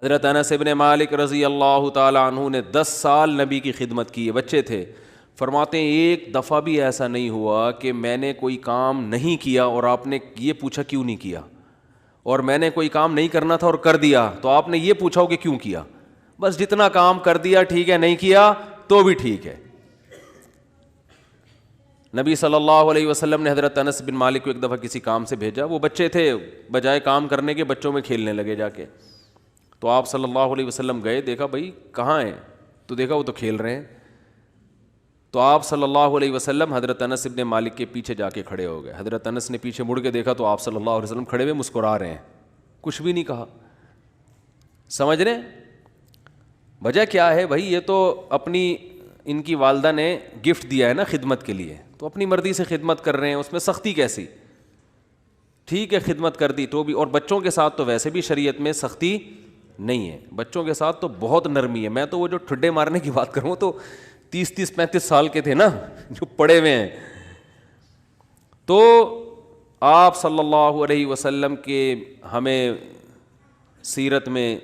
حضرت انس بن مالک رضی اللہ تعالیٰ عنہ نے 10 سال نبی کی خدمت کی ہے، بچے تھے، فرماتے ہیں ایک دفعہ بھی ایسا نہیں ہوا کہ میں نے کوئی کام نہیں کیا اور آپ نے یہ پوچھا کیوں نہیں کیا، اور میں نے کوئی کام نہیں کرنا تھا اور کر دیا تو آپ نے یہ پوچھا ہو کہ کیوں کیا، بس جتنا کام کر دیا ٹھیک ہے، نہیں کیا تو بھی ٹھیک ہے۔ نبی صلی اللہ علیہ وسلم نے حضرت انس بن مالک کو ایک دفعہ کسی کام سے بھیجا، وہ بچے تھے، بجائے کام کرنے کے بچوں میں کھیلنے لگے جا کے، تو آپ صلی اللہ علیہ وسلم گئے، دیکھا بھائی کہاں ہیں، تو دیکھا وہ تو کھیل رہے ہیں، تو آپ صلی اللہ علیہ وسلم حضرت انس بن مالک کے پیچھے جا کے کھڑے ہو گئے۔ حضرت انس نے پیچھے مڑ کے دیکھا تو آپ صلی اللہ علیہ وسلم کھڑے ہوئے مسکرا رہے ہیں، کچھ بھی نہیں کہا۔ سمجھ رہے ہیں وجہ کیا ہے؟ بھائی یہ تو اپنی ان کی والدہ نے گفٹ دیا ہے نا خدمت کے لیے، تو اپنی مرضی سے خدمت کر رہے ہیں، اس میں سختی کیسی؟ ٹھیک ہے خدمت کر دی تو بھی، اور بچوں کے ساتھ تو ویسے بھی شریعت میں سختی نہیں ہے، بچوں کے ساتھ تو بہت نرمی ہے۔ میں تو وہ جو ٹھڈے مارنے کی بات کروں تو 30-35 سال کے تھے نا جو پڑے ہوئے ہیں، تو آپ صلی اللہ علیہ وسلم کے ہمیں سیرت میں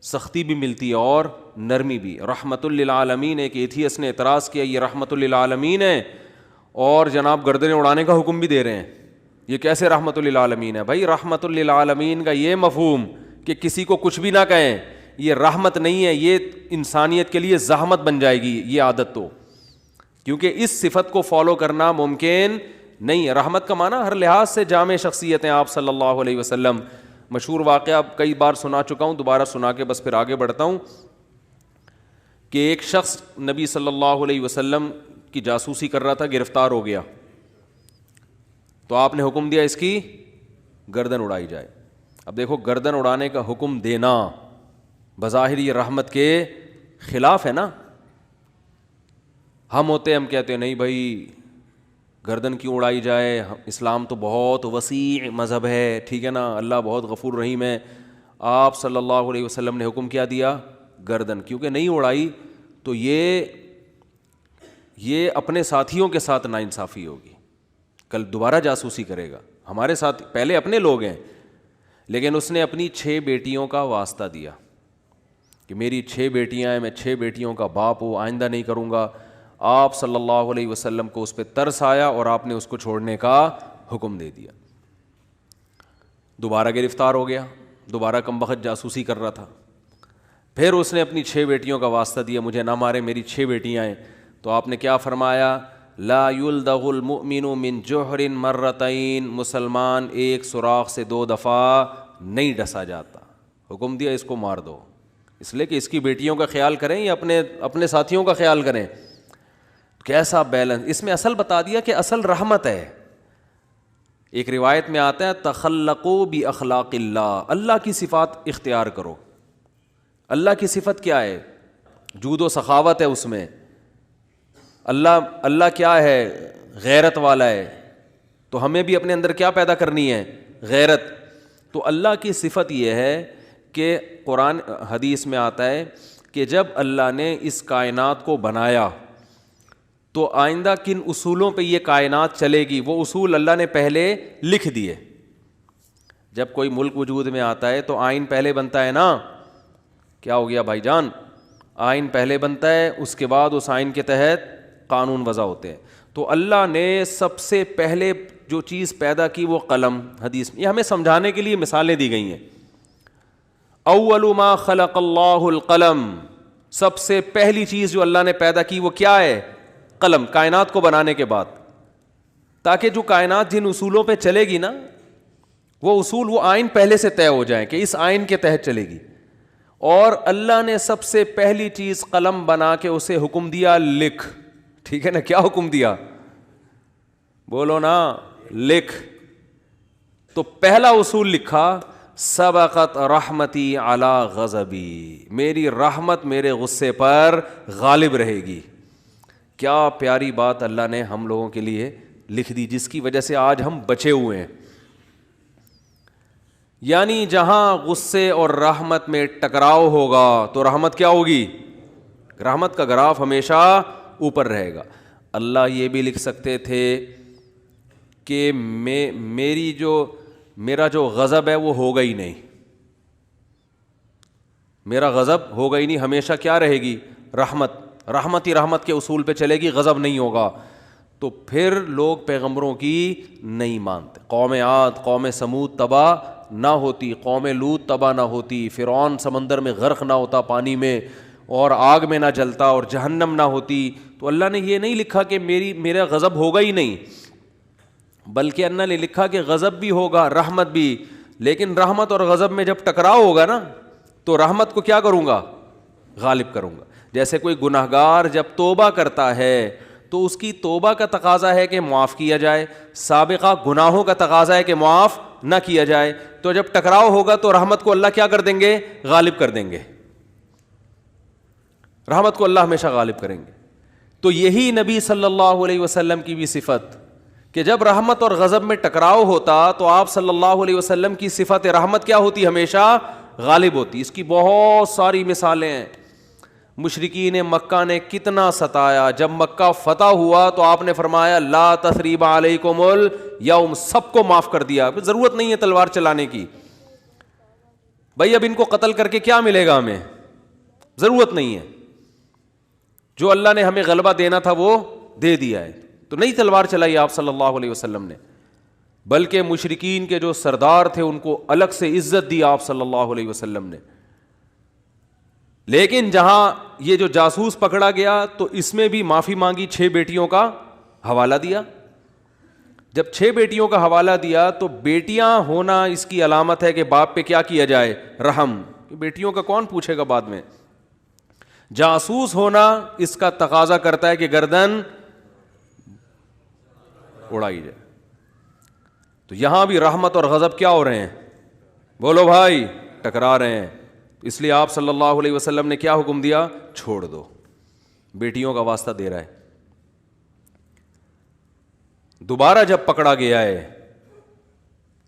سختی بھی ملتی ہے اور نرمی بھی۔ رحمت للعالمین، ایک ایتھیس نے اعتراض کیا یہ رحمت للعالمین ہے اور جناب گردنیں اڑانے کا حکم بھی دے رہے ہیں، یہ کیسے رحمت للعالمین ہے؟ بھائی رحمت للعالمین کا یہ مفہوم کہ کسی کو کچھ بھی نہ کہیں یہ رحمت نہیں ہے، یہ انسانیت کے لیے زحمت بن جائے گی یہ عادت، تو کیونکہ اس صفت کو فالو کرنا ممکن نہیں ہے۔ رحمت کا معنی ہر لحاظ سے جامع شخصیت ہیں آپ صلی اللہ علیہ وسلم۔ مشہور واقعہ کئی بار سنا چکا ہوں، دوبارہ سنا کے بس پھر آگے بڑھتا ہوں، کہ ایک شخص نبی صلی اللہ علیہ وسلم کی جاسوسی کر رہا تھا، گرفتار ہو گیا، تو آپ نے حکم دیا اس کی گردن اڑائی جائے۔ اب دیکھو گردن اڑانے کا حکم دینا بظاہر یہ رحمت کے خلاف ہے نا، ہم کہتے ہیں نہیں بھائی گردن کیوں اڑائی جائے، اسلام تو بہت وسیع مذہب ہے، ٹھیک ہے نا، اللہ بہت غفور رحیم ہے۔ آپ صلی اللہ علیہ وسلم نے حکم کیا دیا؟ گردن، کیونکہ نہیں اڑائی تو یہ اپنے ساتھیوں کے ساتھ ناانصافی ہوگی، کل دوبارہ جاسوسی کرے گا، ہمارے ساتھ پہلے اپنے لوگ ہیں، لیکن اس نے اپنی 6 بیٹیوں کا واسطہ دیا کہ میری 6 بیٹیاں ہیں، میں 6 بیٹیوں کا باپ ہوں، آئندہ نہیں کروں گا۔ آپ صلی اللہ علیہ وسلم کو اس پہ ترس آیا اور آپ نے اس کو چھوڑنے کا حکم دے دیا، دوبارہ گرفتار ہو گیا، دوبارہ کمبخت جاسوسی کر رہا تھا، پھر اس نے اپنی 6 بیٹیوں کا واسطہ دیا مجھے نہ مارے، میری 6 بیٹیاں ہیں، تو آپ نے کیا فرمایا؟ لا یلدغ المؤمن من جوہر مرتین، مسلمان ایک سوراخ سے 2 دفعہ نہیں ڈسا جاتا، حکم دیا اس کو مار دو، اس لیے کہ اس کی بیٹیوں کا خیال کریں یا اپنے ساتھیوں کا خیال کریں۔ کیسا بیلنس اس میں، اصل بتا دیا کہ اصل رحمت ہے۔ ایک روایت میں آتا ہے تخلقوا باخلاق اللہ، اللہ کی صفات اختیار کرو۔ اللہ کی صفت کیا ہے؟ جود و سخاوت ہے اس میں۔ اللہ کیا ہے؟ غیرت والا ہے، تو ہمیں بھی اپنے اندر کیا پیدا کرنی ہے؟ غیرت۔ تو اللہ کی صفت یہ ہے کہ قرآن حدیث میں آتا ہے کہ جب اللہ نے اس کائنات کو بنایا تو آئندہ کن اصولوں پہ یہ کائنات چلے گی، وہ اصول اللہ نے پہلے لکھ دیے۔ جب کوئی ملک وجود میں آتا ہے تو آئین پہلے بنتا ہے نا، کیا ہو گیا بھائی جان؟ آئین پہلے بنتا ہے، اس کے بعد اس آئین کے تحت قانون وضع ہوتے ہیں۔ تو اللہ نے سب سے پہلے جو چیز پیدا کی وہ قلم، حدیث میں یہ ہمیں سمجھانے کے لیے مثالیں دی گئی ہیں۔ اول ما خلق اللہ القلم، سب سے پہلی چیز جو اللہ نے پیدا کی وہ کیا ہے؟ قلم، کائنات کو بنانے کے بعد، تاکہ جو کائنات جن اصولوں پہ چلے گی نا، وہ اصول، وہ آئین پہلے سے طے ہو جائیں کہ اس آئین کے تحت چلے گی۔ اور اللہ نے سب سے پہلی چیز قلم بنا کے اسے حکم دیا لکھ، ٹھیک ہے نا، کیا حکم دیا؟ بولو نا، لکھ۔ تو پہلا اصول لکھا، سبقت رحمتی علی غضبی، میری رحمت میرے غصے پر غالب رہے گی۔ کیا پیاری بات اللہ نے ہم لوگوں کے لیے لکھ دی، جس کی وجہ سے آج ہم بچے ہوئے ہیں۔ یعنی جہاں غصے اور رحمت میں ٹکراؤ ہوگا تو رحمت کیا ہوگی؟ رحمت کا گراف ہمیشہ اوپر رہے گا۔ اللہ یہ بھی لکھ سکتے تھے کہ میرا جو غضب ہے وہ ہوگا ہی نہیں، میرا غضب ہوگا ہی نہیں, ہمیشہ کیا رہے گی؟ رحمت. رحمت ہی رحمت کے اصول پہ چلے گی, غضب نہیں ہوگا. تو پھر لوگ پیغمبروں کی نہیں مانتے. قوم عاد, قوم سمود تباہ نہ ہوتی, قوم لوط تباہ نہ ہوتی, فرعون سمندر میں غرق نہ ہوتا پانی میں, اور آگ میں نہ جلتا, اور جہنم نہ ہوتی. تو اللہ نے یہ نہیں لکھا کہ میرا غضب ہوگا ہی نہیں, بلکہ اللہ نے لکھا کہ غضب بھی ہوگا, رحمت بھی. لیکن رحمت اور غضب میں جب ٹکراؤ ہوگا نا, تو رحمت کو کیا کروں گا؟ غالب کروں گا. جیسے کوئی گناہگار جب توبہ کرتا ہے تو اس کی توبہ کا تقاضا ہے کہ معاف کیا جائے, سابقہ گناہوں کا تقاضا ہے کہ معاف نہ کیا جائے. تو جب ٹکراؤ ہوگا تو رحمت کو اللہ کیا کر دیں گے؟ غالب کر دیں گے. رحمت کو اللہ ہمیشہ غالب کریں گے. تو یہی نبی صلی اللہ علیہ وسلم کی بھی صفت, کہ جب رحمت اور غضب میں ٹکراؤ ہوتا تو آپ صلی اللہ علیہ وسلم کی صفت رحمت کیا ہوتی؟ ہمیشہ غالب ہوتی. اس کی بہت ساری مثالیں ہیں. مشرکین مکہ نے کتنا ستایا, جب مکہ فتح ہوا تو آپ نے فرمایا لا تثریب علیکم الیوم, سب کو معاف کر دیا, ضرورت نہیں ہے تلوار چلانے کی. بھائی اب ان کو قتل کر کے کیا ملے گا ہمیں؟ ضرورت نہیں ہے. جو اللہ نے ہمیں غلبہ دینا تھا وہ دے دیا ہے. تو نہیں تلوار چلائی آپ صلی اللہ علیہ وسلم نے, بلکہ مشرکین کے جو سردار تھے ان کو الگ سے عزت دی آپ صلی اللہ علیہ وسلم نے. لیکن جہاں یہ جو جاسوس پکڑا گیا تو اس میں بھی معافی مانگی, 6 بیٹیوں کا حوالہ دیا. جب 6 بیٹیوں کا حوالہ دیا تو بیٹیاں ہونا اس کی علامت ہے کہ باپ پہ کیا کیا جائے؟ رحم. بیٹیوں کا کون پوچھے گا بعد میں؟ جاسوس ہونا اس کا تقاضا کرتا ہے کہ گردن اڑائی جائے. تو یہاں بھی رحمت اور غضب کیا ہو رہے ہیں؟ بولو بھائی, ٹکرا رہے ہیں. اس لیے آپ صلی اللہ علیہ وسلم نے کیا حکم دیا؟ چھوڑ دو. بیٹیوں کا واسطہ دے رہا ہے. دوبارہ جب پکڑا گیا ہے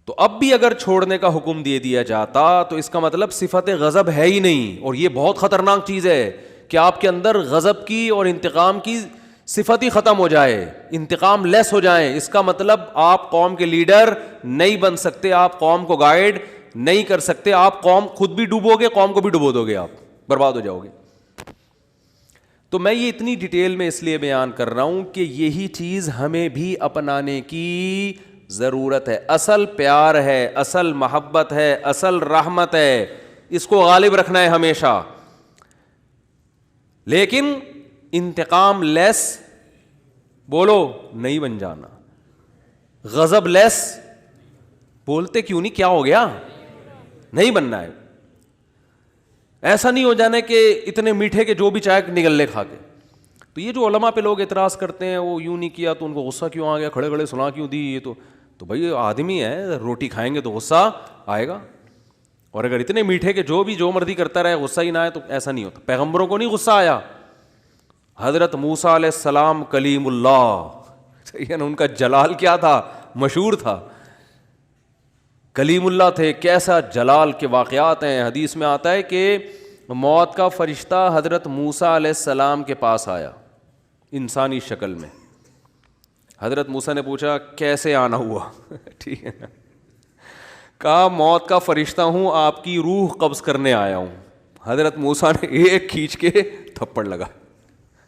تو اب بھی اگر چھوڑنے کا حکم دے دیا جاتا تو اس کا مطلب صفت غضب ہے ہی نہیں. اور یہ بہت خطرناک چیز ہے کہ آپ کے اندر غضب کی اور انتقام کی صفت ہی ختم ہو جائے, انتقام لیس ہو جائیں. اس کا مطلب آپ قوم کے لیڈر نہیں بن سکتے, آپ قوم کو گائیڈ نہیں کر سکتے, آپ قوم خود بھی ڈوبو گے, قوم کو بھی ڈبو دو گے, آپ برباد ہو جاؤ گے. تو میں یہ اتنی ڈیٹیل میں اس لیے بیان کر رہا ہوں کہ یہی چیز ہمیں بھی اپنانے کی ضرورت ہے. اصل پیار ہے, اصل محبت ہے, اصل رحمت ہے, اس کو غالب رکھنا ہے ہمیشہ. لیکن انتقام لیس بولو نہیں بن جانا, غضب لیس بولتے کیوں نہیں, کیا ہو گیا, نہیں بننا ہے. ایسا نہیں ہو جانا کہ اتنے میٹھے کے جو بھی چائے نگل لے کھا کے. تو یہ جو علماء پہ لوگ اعتراض کرتے ہیں وہ یوں نہیں کیا تو ان کو غصہ کیوں آ گیا, کھڑے کھڑے سنا کیوں دی, یہ تو بھائی آدمی ہے, روٹی کھائیں گے تو غصہ آئے گا. اور اگر اتنے میٹھے کہ جو مرضی کرتا رہے غصہ ہی نہ آئے تو ایسا نہیں ہوتا. پیغمبروں کو نہیں غصہ آیا. حضرت موسیٰ علیہ السلام کلیم اللہ, ان کا جلال کیا تھا, مشہور تھا, کلیم اللہ تھے. کیسا جلال کے واقعات ہیں. حدیث میں آتا ہے کہ موت کا فرشتہ حضرت موسیٰ علیہ السلام کے پاس آیا انسانی شکل میں. حضرت موسیٰ نے پوچھا کیسے آنا ہوا؟ ٹھیک ہے, کہا موت کا فرشتہ ہوں, آپ کی روح قبض کرنے آیا ہوں. حضرت موسیٰ نے ایک کھینچ کے تھپڑ لگا,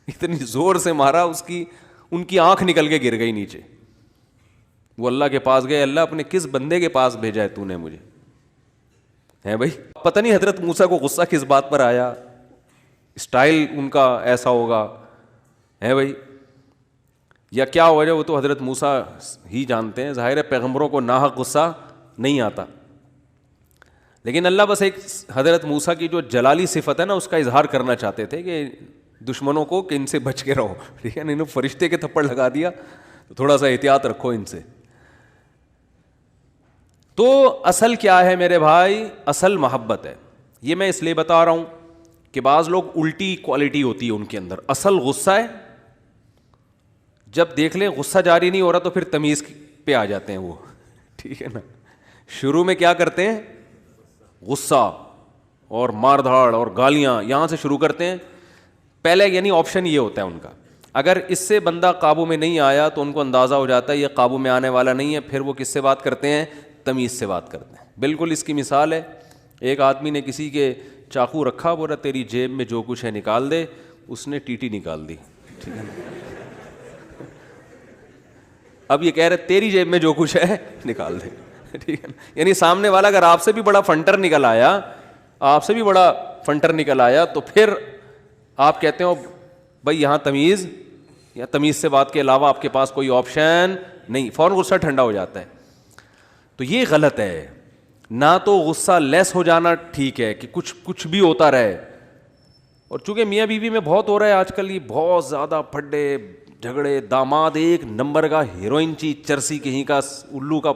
اتنی زور سے مارا ان کی آنکھ نکل کے گر گئی نیچے. وہ اللہ کے پاس گئے, اللہ اپنے کس بندے کے پاس بھیجا ہے تو نے مجھے؟ ہے بھائی, پتہ نہیں حضرت موسیٰ کو غصہ کس بات پر آیا, اسٹائل ان کا ایسا ہوگا ہے بھائی, یا کیا وجہ, وہ تو حضرت موسیٰ ہی جانتے ہیں. ظاہر ہے پیغمبروں کو ناحق غصہ نہیں آتا, لیکن اللہ بس ایک حضرت موسیٰ کی جو جلالی صفت ہے نا اس کا اظہار کرنا چاہتے تھے کہ دشمنوں کو کہ ان سے بچ کے رہو. ٹھیک ہے, انہوں فرشتے کے تھپڑ لگا دیا تو تھوڑا سا احتیاط رکھو ان سے. تو اصل کیا ہے میرے بھائی؟ اصل محبت ہے. یہ میں اس لیے بتا رہا ہوں کہ بعض لوگ الٹی کوالٹی ہوتی ہے ان کے اندر. اصل غصہ ہے, جب دیکھ لیں غصہ جاری نہیں ہو رہا تو پھر تمیز پہ آ جاتے ہیں وہ. ٹھیک ہے نا, شروع میں کیا کرتے ہیں؟ غصہ اور مار دھاڑ اور گالیاں یہاں سے شروع کرتے ہیں پہلے. یعنی آپشن یہ ہوتا ہے ان کا, اگر اس سے بندہ قابو میں نہیں آیا تو ان کو اندازہ ہو جاتا ہے یہ قابو میں آنے والا نہیں ہے, پھر وہ کس سے بات کرتے ہیں؟ تمیز سے بات کرتے ہیں. بالکل اس کی مثال ہے, ایک آدمی نے کسی کے چاقو رکھا, بولا تیری جیب میں جو کچھ ہے نکال دے. اس نے ٹی نکال دی, ٹھیک ہے نا. اب یہ کہہ رہے تیری جیب میں جو کچھ ہے نکال دے, ٹھیک ہے نا. یعنی سامنے والا اگر آپ سے بھی بڑا فنٹر نکل آیا, آپ سے بھی بڑا فنٹر نکل آیا, تو پھر آپ کہتے ہو بھائی یہاں تمیز, یا تمیز سے بات کے علاوہ آپ کے پاس کوئی آپشن نہیں, فوراً غصہ ٹھنڈا ہو جاتا ہے. تو یہ غلط ہے. نہ تو غصہ لیس ہو جانا ٹھیک ہے کہ کچھ بھی ہوتا رہے, اور چونکہ میاں بیوی میں بہت ہو رہا ہے آج کل, یہ بہت زیادہ پھڈے جھگڑے, داماد ایک نمبر کا ہیروئن چیز, چرسی کہیں کا, الو کا,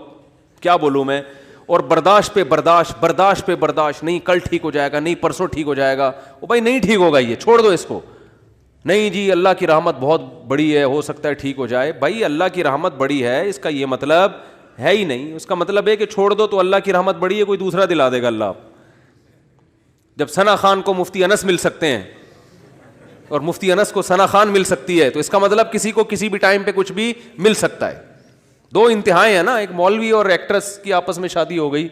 کیا بولوں میں, اور برداشت پہ برداشت, برداشت پہ برداشت, نہیں کل ٹھیک ہو جائے گا, نہیں پرسوں ٹھیک ہو جائے گا. وہ بھائی نہیں ٹھیک ہوگا, یہ چھوڑ دو اس کو. نہیں جی اللہ کی رحمت بہت بڑی ہے, ہو سکتا ہے ٹھیک ہو جائے. بھائی اللہ کی رحمت بڑی ہے اس کا یہ مطلب ہے ہی نہیں. اس کا مطلب ہے کہ چھوڑ دو تو اللہ کی رحمت بڑی ہے, کوئی دوسرا دلا دے گا اللہ. جب ثنا خان کو مفتی انس مل سکتے ہیں اور مفتی انس کو ثنا خان مل سکتی ہے, تو اس کا مطلب کسی کو کسی بھی ٹائم پہ کچھ بھی مل سکتا ہے. دو انتہائیں ہیں نا, ایک مولوی اور ایکٹریس کی آپس میں شادی ہو گئی,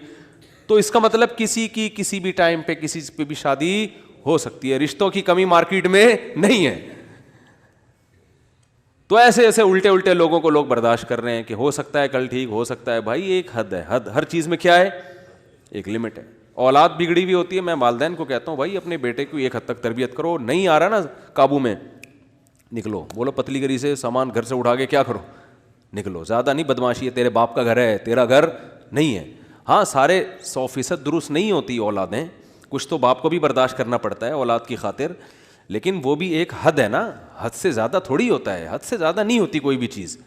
تو اس کا مطلب کسی کی کسی بھی ٹائم پہ کسی پہ بھی شادی ہو سکتی ہے. رشتوں کی کمی مارکیٹ میں نہیں ہے. تو ایسے ایسے الٹے الٹے لوگوں کو لوگ برداشت کر رہے ہیں کہ ہو سکتا ہے کل ٹھیک ہو سکتا ہے. بھائی ایک حد ہے, حد ہر چیز میں کیا ہے, ایک لمٹ ہے. اولاد بگڑی ہوئی ہوتی ہے, میں والدین کو کہتا ہوں بھائی اپنے بیٹے کو ایک حد تک تربیت کرو, نہیں آ رہا نا قابو میں, نکلو. بولو پتلی گری سے سامان گھر سے اٹھا کے کیا کرو, نکلو. زیادہ نہیں بدماشی ہے, تیرے باپ کا گھر ہے, تیرا گھر نہیں ہے. ہاں سارے 100% درست نہیں ہوتی اولادیں, کچھ تو باپ کو بھی برداشت کرنا پڑتا ہے اولاد کی خاطر, لیکن وہ بھی ایک حد ہے نا, حد سے زیادہ تھوڑی ہوتا ہے, حد سے زیادہ نہیں ہوتی کوئی بھی چیز.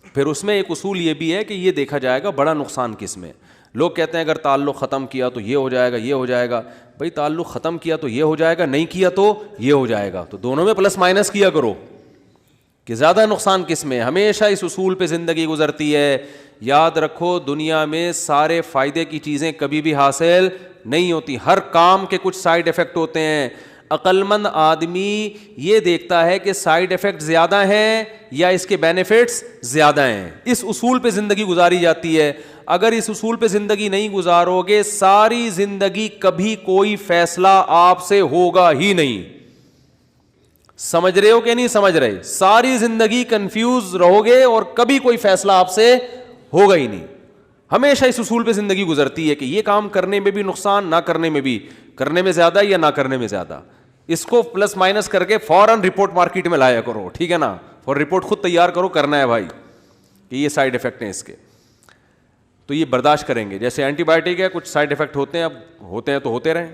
پھر اس میں ایک اصول یہ بھی ہے کہ یہ دیکھا جائے گا بڑا نقصان کس میں. لوگ کہتے ہیں اگر تعلق ختم کیا تو یہ ہو جائے گا, یہ ہو جائے گا. بھائی تعلق ختم کیا تو یہ ہو جائے گا, نہیں کیا تو یہ ہو جائے گا. تو دونوں میں پلس مائنس کیا کرو کہ زیادہ نقصان کس میں. ہمیشہ اس اصول پہ زندگی گزرتی ہے. یاد رکھو دنیا میں سارے فائدے کی چیزیں کبھی بھی حاصل نہیں ہوتی, ہر کام کے کچھ سائیڈ افیکٹ ہوتے ہیں. عقل مند آدمی یہ دیکھتا ہے کہ سائیڈ افیکٹ زیادہ ہیں یا اس کے بینیفٹس زیادہ ہیں. اس اصول پہ زندگی گزاری جاتی ہے. اگر اس اصول پہ زندگی نہیں گزارو گے, ساری زندگی کبھی کوئی فیصلہ آپ سے ہوگا ہی نہیں. سمجھ رہے ہو کہ نہیں سمجھ رہے؟ ساری زندگی کنفیوز رہو گے اور کبھی کوئی فیصلہ آپ سے ہوگا ہی نہیں. ہمیشہ اس اصول پہ زندگی گزرتی ہے کہ یہ کام کرنے میں بھی نقصان, نہ کرنے میں بھی, کرنے میں زیادہ یا نہ کرنے میں زیادہ. اس کو پلس مائنس کر کے فوراً رپورٹ مارکیٹ میں لایا کرو, ٹھیک ہے نا, اور رپورٹ خود تیار کرو, کرنا ہے بھائی کہ یہ سائیڈ افیکٹ ہیں اس کے, تو یہ برداشت کریں گے. جیسے اینٹی بایوٹک ہے, کچھ سائیڈ افیکٹ ہوتے ہیں, اب ہوتے ہیں تو ہوتے رہیں.